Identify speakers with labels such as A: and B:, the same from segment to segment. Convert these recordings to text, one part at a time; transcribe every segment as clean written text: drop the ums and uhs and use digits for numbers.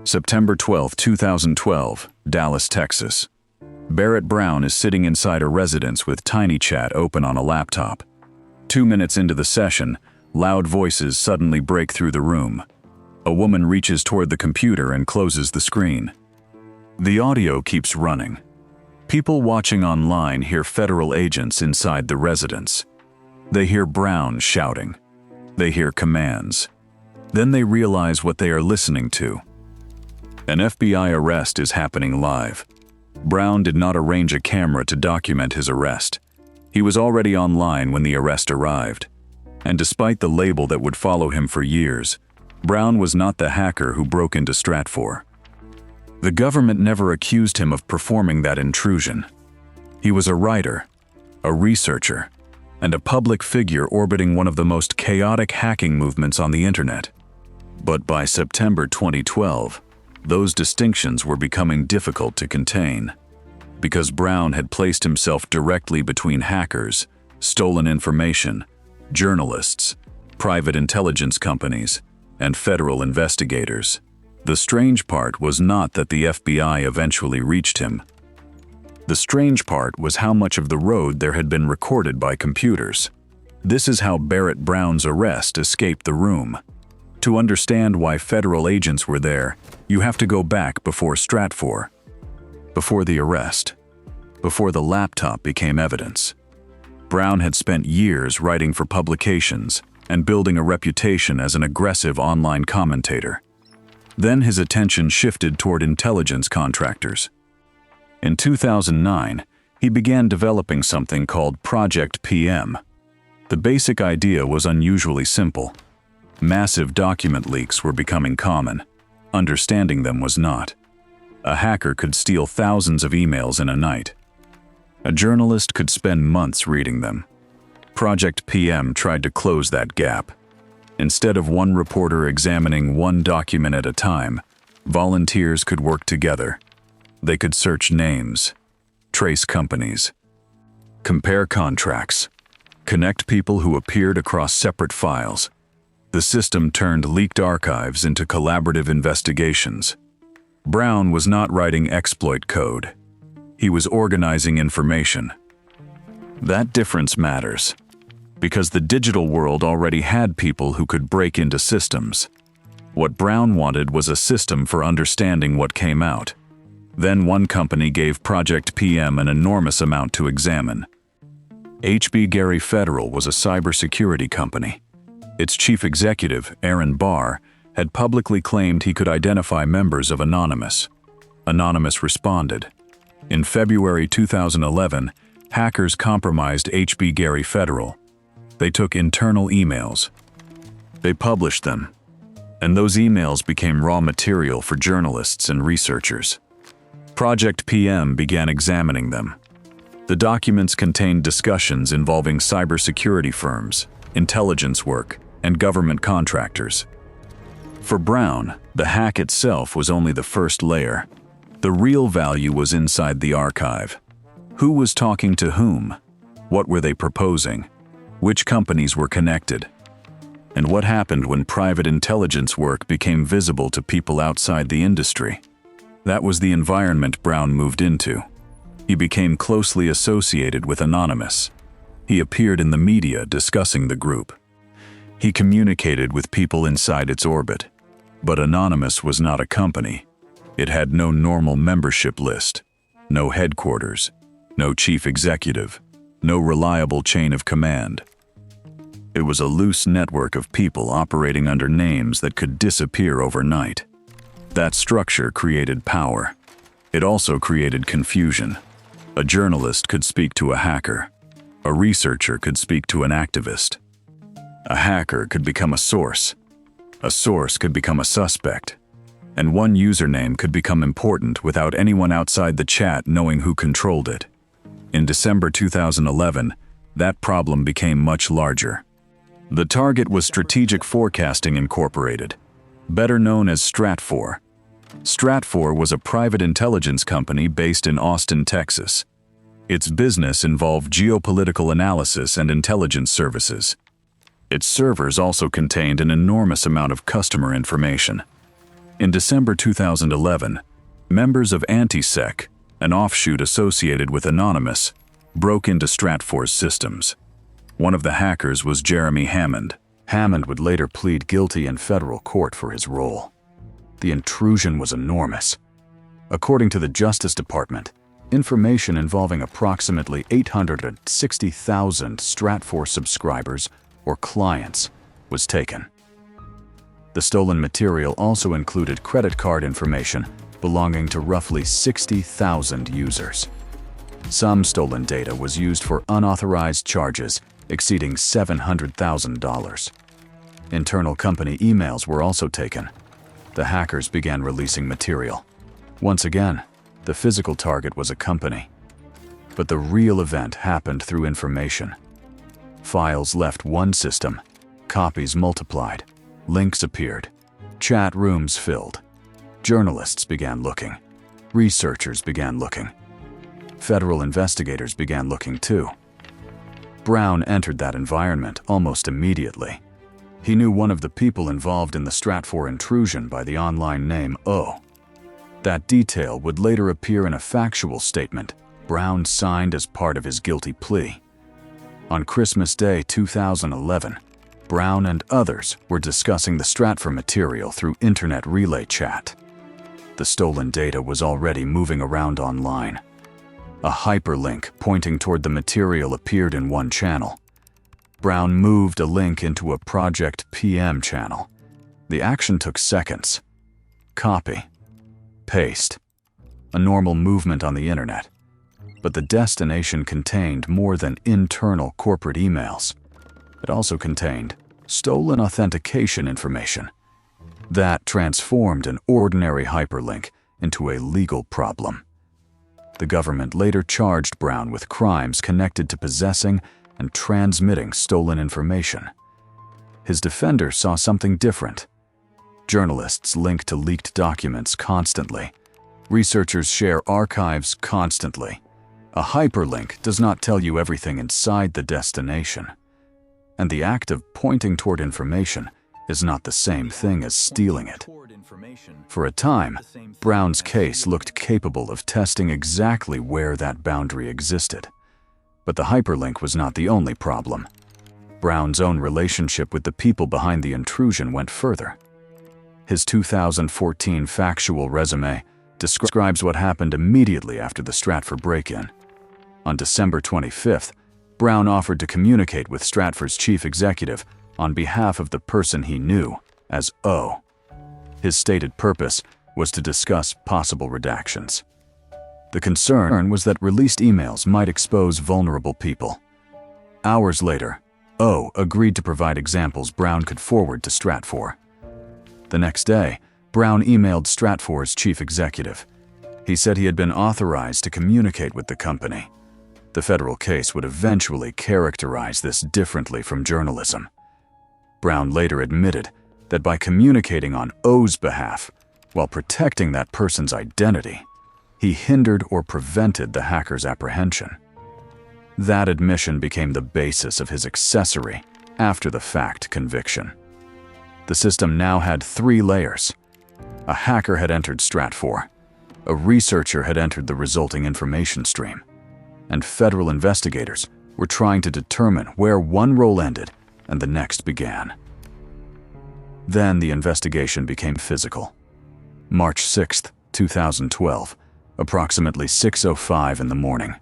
A: September 12, 2012, Dallas, Texas. Barrett Brown is sitting inside a residence with TinyChat open on a laptop. 2 minutes into the session, loud voices suddenly break through the room. A woman reaches toward the computer and closes the screen. The audio keeps running. People watching online hear federal agents inside the residence. They hear Brown shouting. They hear commands. Then they realize what they are listening to. An FBI arrest is happening live. Brown did not arrange a camera to document his arrest. He was already online when the arrest arrived. And despite the label that would follow him for years, Brown was not the hacker who broke into Stratfor. The government never accused him of performing that intrusion. He was a writer, a researcher, and a public figure orbiting one of the most chaotic hacking movements on the internet. But by September 2012, those distinctions were becoming difficult to contain, because Brown had placed himself directly between hackers, stolen information, journalists, private intelligence companies, and federal investigators. The strange part was not that the FBI eventually reached him. The strange part was how much of the road there had been recorded by computers. This is how Barrett Brown's arrest escaped the room. To understand why federal agents were there, you have to go back before Stratfor, before the arrest, before the laptop became evidence. Brown had spent years writing for publications and building a reputation as an aggressive online commentator. Then his attention shifted toward intelligence contractors. In 2009, he began developing something called Project PM. The basic idea was unusually simple. Massive document leaks were becoming common. Understanding them was not. A hacker could steal thousands of emails in a night. A journalist could spend months reading them. Project PM tried to close that gap. Instead of one reporter examining one document at a time, volunteers could work together. They could search names, trace companies, compare contracts, connect people who appeared across separate files. The system turned leaked archives into collaborative investigations. Brown was not writing exploit code. He was organizing information. That difference matters, because the digital world already had people who could break into systems. What Brown wanted was a system for understanding what came out. Then one company gave Project PM an enormous amount to examine. HB Gary Federal was a cybersecurity company. Its chief executive, Aaron Barr, had publicly claimed he could identify members of Anonymous. Anonymous responded. In February 2011, hackers compromised HB Gary Federal. They took internal emails. They published them. And those emails became raw material for journalists and researchers. Project PM began examining them. The documents contained discussions involving cybersecurity firms, intelligence work, and government contractors. For Brown, the hack itself was only the first layer. The real value was inside the archive. Who was talking to whom? What were they proposing? Which companies were connected? And what happened when private intelligence work became visible to people outside the industry? That was the environment Brown moved into. He became closely associated with Anonymous. He appeared in the media discussing the group. He communicated with people inside its orbit. But Anonymous was not a company. It had no normal membership list, no headquarters, no chief executive, no reliable chain of command. It was a loose network of people operating under names that could disappear overnight. That structure created power. It also created confusion. A journalist could speak to a hacker. A researcher could speak to an activist. A hacker could become a source. A source could become a suspect. And one username could become important without anyone outside the chat knowing who controlled it. In December 2011, that problem became much larger. The target was Strategic Forecasting Incorporated, better known as Stratfor. Stratfor was a private intelligence company based in Austin, Texas. Its business involved geopolitical analysis and intelligence services. Its servers also contained an enormous amount of customer information. In December 2011, members of Antisec, an offshoot associated with Anonymous, broke into Stratfor's systems. One of the hackers was Jeremy Hammond. Hammond would later plead guilty in federal court for his role. The intrusion was enormous. According to the Justice Department, information involving approximately 860,000 Stratfor subscribers or clients was taken. The stolen material also included credit card information belonging to roughly 60,000 users. Some stolen data was used for unauthorized charges exceeding $700,000. Internal company emails were also taken. The hackers began releasing material. Once again, the physical target was a company. But the real event happened through information. Files left one system, copies multiplied, links appeared, chat rooms filled. Journalists began looking. Researchers began looking. Federal investigators began looking too. Brown entered that environment almost immediately. He knew one of the people involved in the Stratfor intrusion by the online name O. That detail would later appear in a factual statement Brown signed as part of his guilty plea. On Christmas Day 2011, Brown and others were discussing the Stratfor material through internet relay chat. The stolen data was already moving around online. A hyperlink pointing toward the material appeared in one channel. Brown moved a link into a Project PM channel. The action took seconds. Copy. Paste. A normal movement on the internet. But the destination contained more than internal corporate emails. It also contained stolen authentication information. That transformed an ordinary hyperlink into a legal problem. The government later charged Brown with crimes connected to possessing and transmitting stolen information. His defenders saw something different. Journalists link to leaked documents constantly. Researchers share archives constantly. A hyperlink does not tell you everything inside the destination. And the act of pointing toward information is not the same thing as stealing it. For a time, Brown's case looked capable of testing exactly where that boundary existed. But the hyperlink was not the only problem. Brown's own relationship with the people behind the intrusion went further. His 2014 factual resume describes what happened immediately after the Stratfor break-in. On December 25th, Brown offered to communicate with Stratfor's chief executive on behalf of the person he knew as O. His stated purpose was to discuss possible redactions. The concern was that released emails might expose vulnerable people. Hours later, O agreed to provide examples Brown could forward to Stratfor. The next day, Brown emailed Stratfor's chief executive. He said he had been authorized to communicate with the company. The federal case would eventually characterize this differently from journalism. Brown later admitted that by communicating on O's behalf, while protecting that person's identity, he hindered or prevented the hacker's apprehension. That admission became the basis of his accessory, after-the-fact conviction. The system now had 3 layers. A hacker had entered Stratfor, a researcher had entered the resulting information stream, and federal investigators were trying to determine where one role ended and the next began. Then the investigation became physical. March 6, 2012, approximately 6:05 in the morning.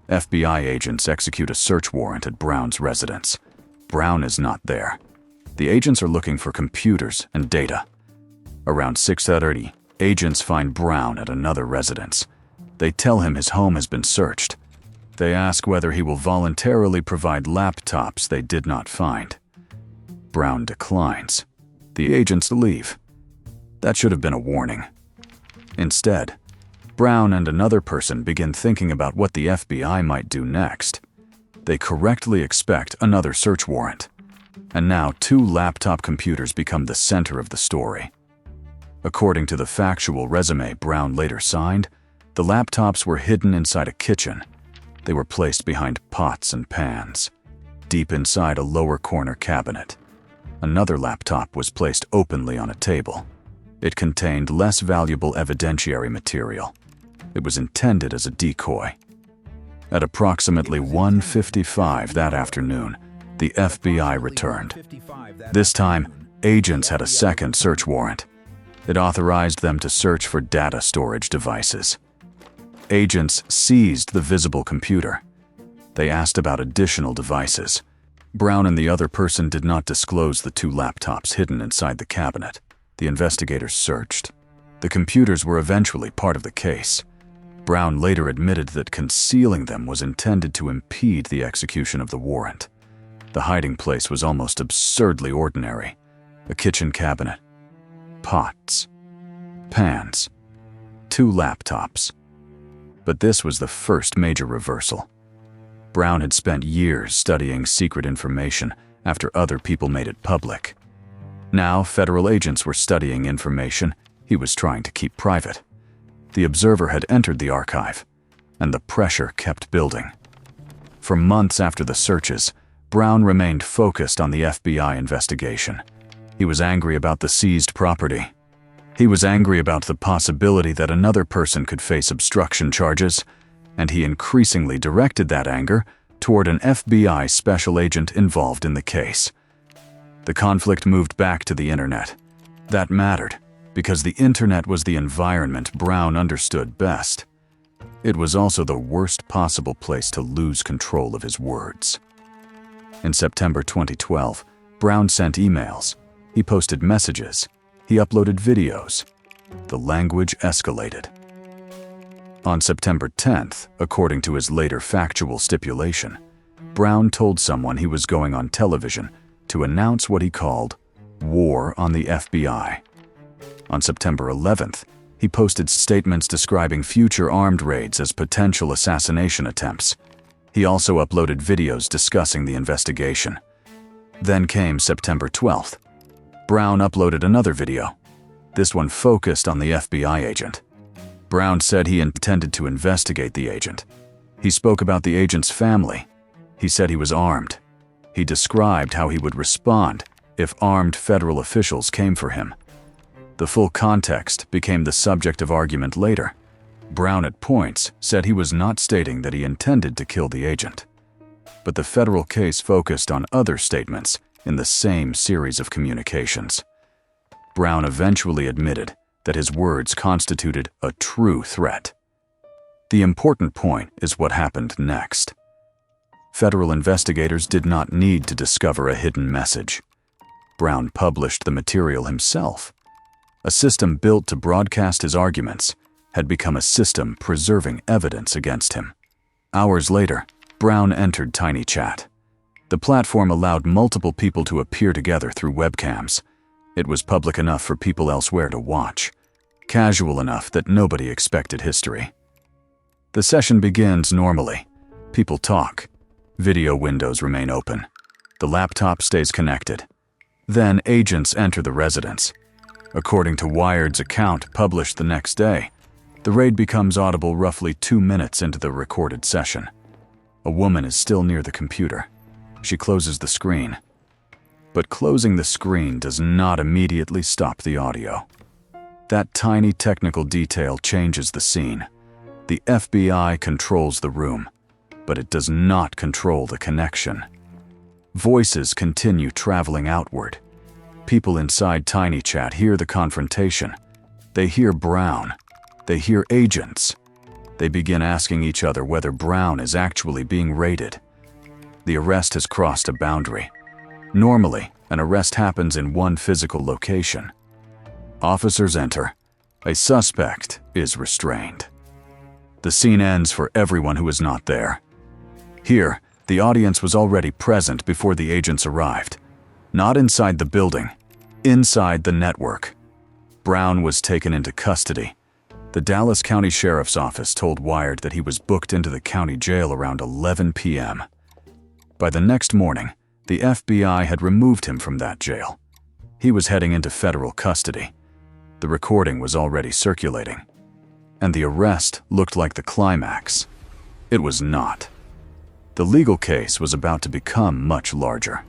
A: FBI agents execute a search warrant at Brown's residence. Brown is not there. The agents are looking for computers and data. Around 6:30, agents find Brown at another residence. They tell him his home has been searched. They ask whether he will voluntarily provide laptops they did not find. Brown declines. The agents leave. That should have been a warning. Instead, Brown and another person begin thinking about what the FBI might do next. They correctly expect another search warrant. And now 2 laptop computers become the center of the story. According to the factual resume Brown later signed, the laptops were hidden inside a kitchen. They were placed behind pots and pans, deep inside a lower corner cabinet. Another laptop was placed openly on a table. It contained less valuable evidentiary material. It was intended as a decoy. At approximately 1:55 that afternoon, the FBI returned. This time, agents had a second search warrant. It authorized them to search for data storage devices. Agents seized the visible computer. They asked about additional devices. Brown and the other person did not disclose the 2 laptops hidden inside the cabinet. The investigators searched. The computers were eventually part of the case. Brown later admitted that concealing them was intended to impede the execution of the warrant. The hiding place was almost absurdly ordinary. A kitchen cabinet, pots, pans, 2 laptops. But this was the first major reversal. Brown had spent years studying secret information after other people made it public. Now, federal agents were studying information he was trying to keep private. The Observer had entered the archive, and the pressure kept building. For months after the searches, Brown remained focused on the FBI investigation. He was angry about the seized property. He was angry about the possibility that another person could face obstruction charges, and he increasingly directed that anger toward an FBI special agent involved in the case. The conflict moved back to the internet. That mattered, because the internet was the environment Brown understood best. It was also the worst possible place to lose control of his words. In September 2012, Brown sent emails. He posted messages. He uploaded videos. The language escalated. On September 10th, according to his later factual stipulation, Brown told someone he was going on television to announce what he called war on the FBI. On September 11th, he posted statements describing future armed raids as potential assassination attempts. He also uploaded videos discussing the investigation. Then came September 12th. Brown uploaded another video. This one focused on the FBI agent. Brown said he intended to investigate the agent. He spoke about the agent's family. He said he was armed. He described how he would respond if armed federal officials came for him. The full context became the subject of argument later. Brown at points said he was not stating that he intended to kill the agent. But the federal case focused on other statements in the same series of communications. Brown eventually admitted that his words constituted a true threat. The important point is what happened next. Federal investigators did not need to discover a hidden message. Brown published the material himself. A system built to broadcast his arguments had become a system preserving evidence against him. Hours later, Brown entered TinyChat. The platform allowed multiple people to appear together through webcams. It was public enough for people elsewhere to watch, casual enough that nobody expected history. The session begins normally. People talk. Video windows remain open. The laptop stays connected. Then agents enter the residence. According to Wired's account published the next day, the raid becomes audible roughly 2 minutes into the recorded session. A woman is still near the computer. She closes the screen. But closing the screen does not immediately stop the audio. That tiny technical detail changes the scene. The FBI controls the room, but it does not control the connection. Voices continue traveling outward. People inside TinyChat hear the confrontation. They hear Brown. They hear agents. They begin asking each other whether Brown is actually being raided. The arrest has crossed a boundary. Normally, an arrest happens in one physical location. Officers enter. A suspect is restrained. The scene ends for everyone who is not there. Here, the audience was already present before the agents arrived. Not inside the building, inside the network. Brown was taken into custody. The Dallas County Sheriff's Office told Wired that he was booked into the county jail around 11 p.m. By the next morning, the FBI had removed him from that jail. He was heading into federal custody. The recording was already circulating. And the arrest looked like the climax. It was not. The legal case was about to become much larger.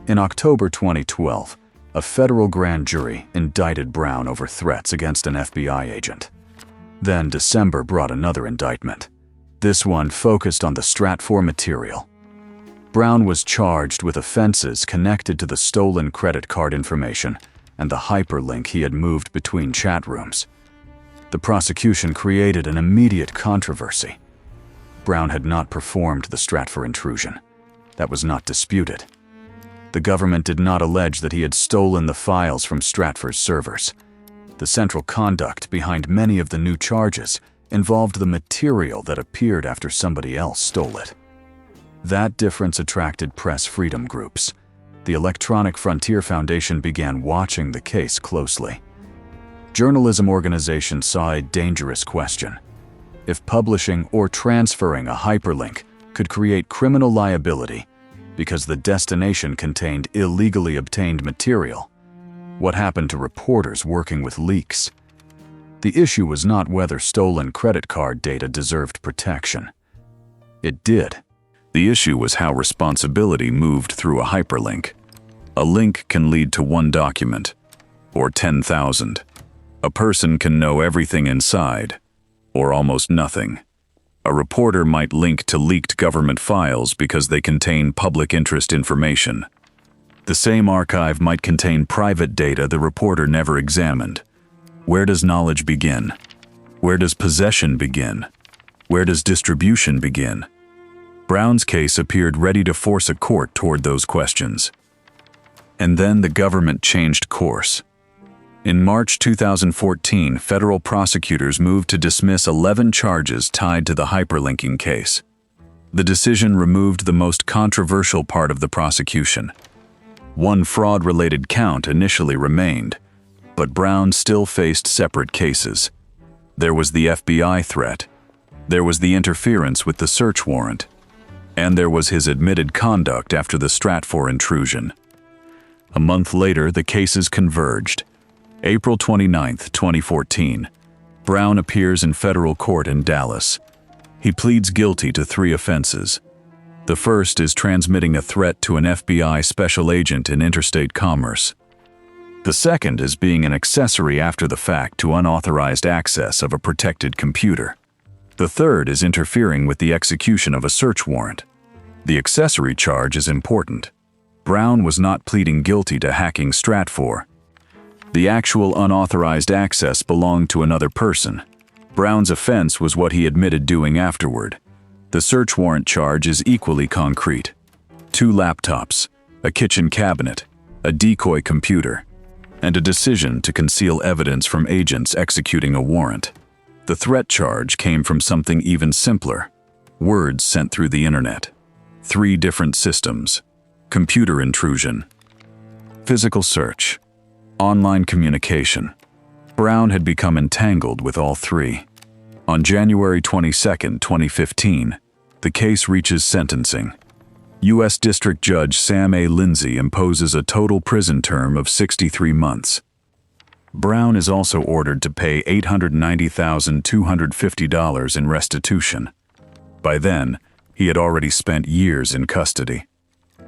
A: In October 2012, a federal grand jury indicted Brown over threats against an FBI agent. Then December brought another indictment. This one focused on the Stratfor material. Brown was charged with offenses connected to the stolen credit card information and the hyperlink he had moved between chat rooms. The prosecution created an immediate controversy. Brown had not performed the Stratfor intrusion. That was not disputed. The government did not allege that he had stolen the files from Stratfor's servers. The central conduct behind many of the new charges involved the material that appeared after somebody else stole it. That difference attracted press freedom groups. The Electronic Frontier Foundation began watching the case closely. Journalism organizations saw a dangerous question. If publishing or transferring a hyperlink could create criminal liability because the destination contained illegally obtained material, what happened to reporters working with leaks? The issue was not whether stolen credit card data deserved protection. It did. The issue was how responsibility moved through a hyperlink. A link can lead to one document, or 10,000. A person can know everything inside, or almost nothing. A reporter might link to leaked government files because they contain public interest information. The same archive might contain private data the reporter never examined. Where does knowledge begin? Where does possession begin? Where does distribution begin? Brown's case appeared ready to force a court toward those questions. And then the government changed course. In March 2014, federal prosecutors moved to dismiss 11 charges tied to the hyperlinking case. The decision removed the most controversial part of the prosecution. One fraud-related count initially remained, but Brown still faced separate cases. There was the FBI threat, there was the interference with the search warrant, and there was his admitted conduct after the Stratfor intrusion. A month later, the cases converged. April 29, 2014, Brown appears in federal court in Dallas. He pleads guilty to 3 offenses. The first is transmitting a threat to an FBI special agent in interstate commerce. The second is being an accessory after the fact to unauthorized access of a protected computer. The third is interfering with the execution of a search warrant. The accessory charge is important. Brown was not pleading guilty to hacking Stratfor. The actual unauthorized access belonged to another person. Brown's offense was what he admitted doing afterward. The search warrant charge is equally concrete. 2 laptops, a kitchen cabinet, a decoy computer, and a decision to conceal evidence from agents executing a warrant. The threat charge came from something even simpler: words sent through the internet. 3 different systems: computer intrusion, physical search, online communication. Brown had become entangled with all 3. On January 22, 2015, the case reaches sentencing. U.S. District Judge Sam A. Lindsay imposes a total prison term of 63 months. Brown is also ordered to pay $890,250 in restitution. By then, he had already spent years in custody.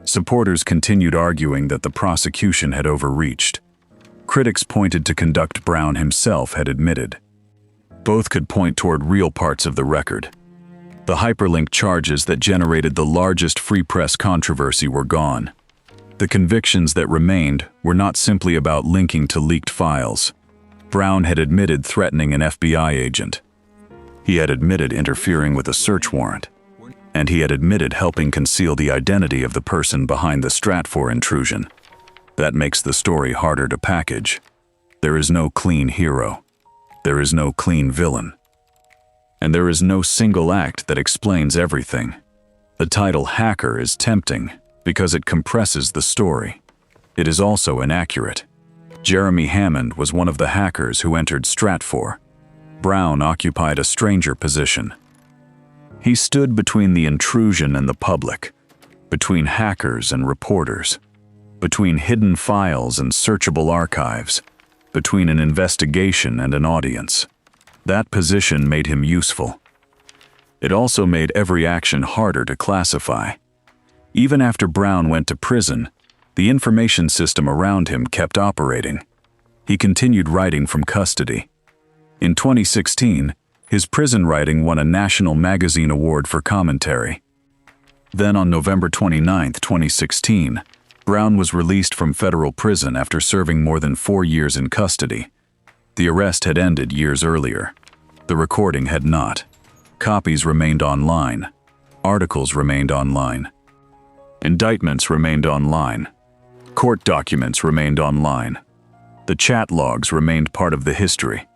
A: Supporters continued arguing that the prosecution had overreached. Critics pointed to conduct Brown himself had admitted. Both could point toward real parts of the record. The hyperlink charges that generated the largest free press controversy were gone. The convictions that remained were not simply about linking to leaked files. Brown had admitted threatening an FBI agent. He had admitted interfering with a search warrant. And he had admitted helping conceal the identity of the person behind the Stratfor intrusion. That makes the story harder to package. There is no clean hero. There is no clean villain. And there is no single act that explains everything. The title hacker is tempting because it compresses the story. It is also inaccurate. Jeremy Hammond was one of the hackers who entered Stratfor. Brown occupied a stranger position. He stood between the intrusion and the public, between hackers and reporters, between hidden files and searchable archives, between an investigation and an audience. That position made him useful. It also made every action harder to classify. Even after Brown went to prison, The information system around him kept operating. He continued writing from custody. In 2016, his prison writing won a National Magazine Award for commentary. Then on November 29, 2016, Brown was released from federal prison after serving more than 4 years in custody. The arrest had ended years earlier. The recording had not. Copies remained online. Articles remained online. Indictments remained online. Court documents remained online. The chat logs remained part of the history.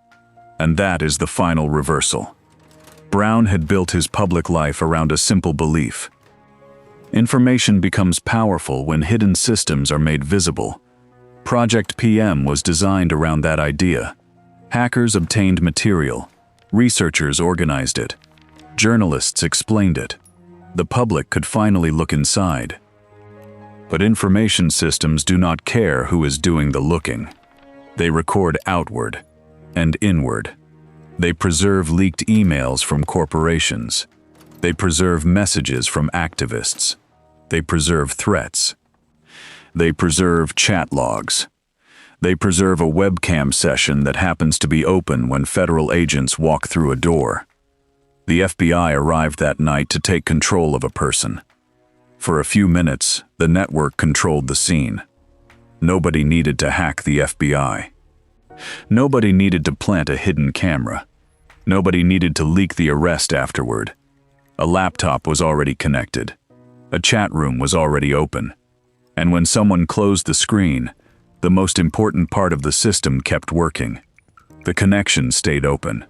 A: And that is the final reversal. Brown had built his public life around a simple belief. Information becomes powerful when hidden systems are made visible. Project PM was designed around that idea. Hackers obtained material. Researchers organized it. Journalists explained it. The public could finally look inside. But information systems do not care who is doing the looking. They record outward and inward. They preserve leaked emails from corporations. They preserve messages from activists. They preserve threats. They preserve chat logs. They preserve a webcam session that happens to be open when federal agents walk through a door. The FBI arrived that night to take control of a person. For a few minutes, the network controlled the scene. Nobody needed to hack the FBI. Nobody needed to plant a hidden camera. Nobody needed to leak the arrest afterward. A laptop was already connected. A chat room was already open. And when someone closed the screen, the most important part of the system kept working. The connection stayed open.